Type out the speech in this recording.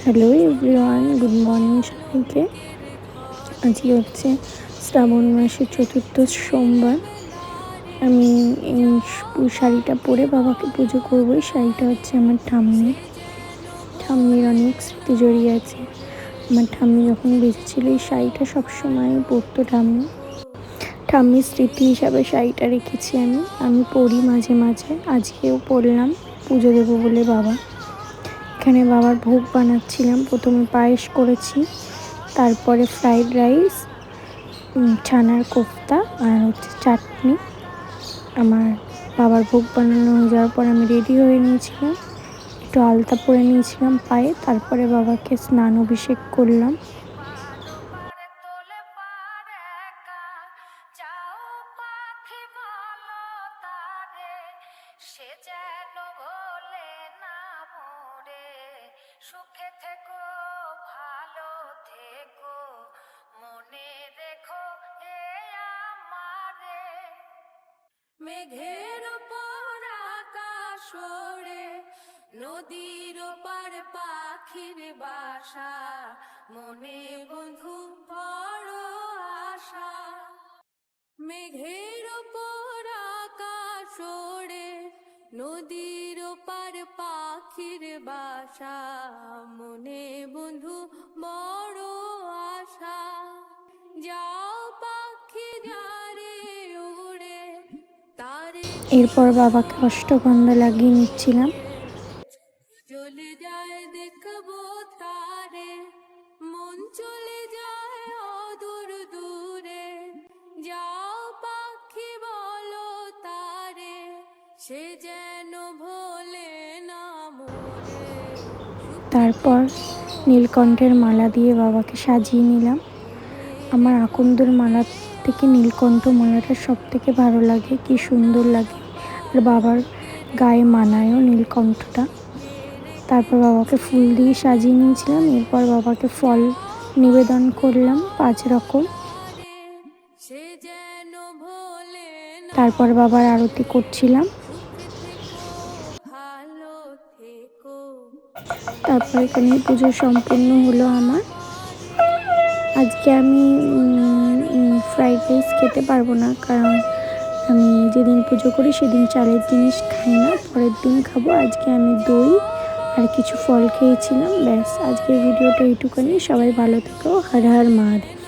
Hello everyone, good morning সবাইকে। আজকে হচ্ছে শ্রাবণ মাসের চতুর্থ সোমবার। আমি এই শাড়িটা পরে বাবাকে পুজো করবো। এই শাড়িটা হচ্ছে আমার ঠাম্মির অনেক স্মৃতি জড়িয়ে আছে। আমার ঠাম্মি যখন বেঁচে ছিল এই শাড়িটা সবসময় পরতো ঠাম্মির স্মৃতি হিসাবে শাড়িটা রেখেছি আমি পরি মাঝে মাঝে। আজকেও পরলাম পুজো দেবো বলে। এখানে বাবার ভোগ বানাচ্ছিলাম। প্রথমে পায়েস করেছি, তারপরে ফ্রাইড রাইস, ছানার কোফতা আর হচ্ছে চাটনি। আমার বাবার ভোগ বানানো হয়ে যাওয়ার পর আমি রেডি হয়ে নিয়েছিলাম, একটু আলতা পরে নিয়েছিলাম পায়ে। তারপরে বাবাকে স্নান অভিষেক করলাম। সুখে থেকো, ভালো থেকো, মনে রেখো এ আমারে। মেঘের উপর আকাশ ওড়ে, নদীর ওপার পাখির বাসা, মনে বন্ধু বড় আশা। মেঘের উপর আকাশ ওড়ে, নদীর ওপার পাখির বাসা, মনে বন্ধু বড় আশা। যাও পাখি যারে উড়ে, তারে এরপর বাবাকে অষ্টগন্ধা লাগিয়ে নিচ্ছিলাম। চলে যায় দেখবো তারে, মন চলে যায় অদূর দূরে। যাও পাখি বলো তারে, সে যেন ভোলে না মোরে। তারপর নীলকণ্ঠের মালা দিয়ে বাবাকে সাজিয়ে নিলাম। আমার আকন্দর মালা থেকে নীলকণ্ঠ মালাটা সব থেকে ভালো লাগে, কি সুন্দর লাগে। আর বাবার গায়ে মানায়ও নীলকণ্ঠটা। তারপর বাবাকে ফুল দিয়ে সাজিয়ে নিয়েছিলাম। এরপর বাবাকে ফল নিবেদন করলাম 5 রকম। তারপর বাবার আরতি করছিলাম। তারপর এখানে পুজো সম্পূর্ণ হলো আমার। আজকে আমি ফ্রাইড রাইস খেতে পারবো না, কারণ আমি যেদিন পুজো করি সেদিন চালের জিনিস খাই না, পরের দিন খাবো। আজকে আমি দই আর কিছু ফল খেয়েছিলাম, ব্যাস। আজকের ভিডিওটা এইটুকুনি। সবাই ভালো থেকো। হর হর মহাদেব।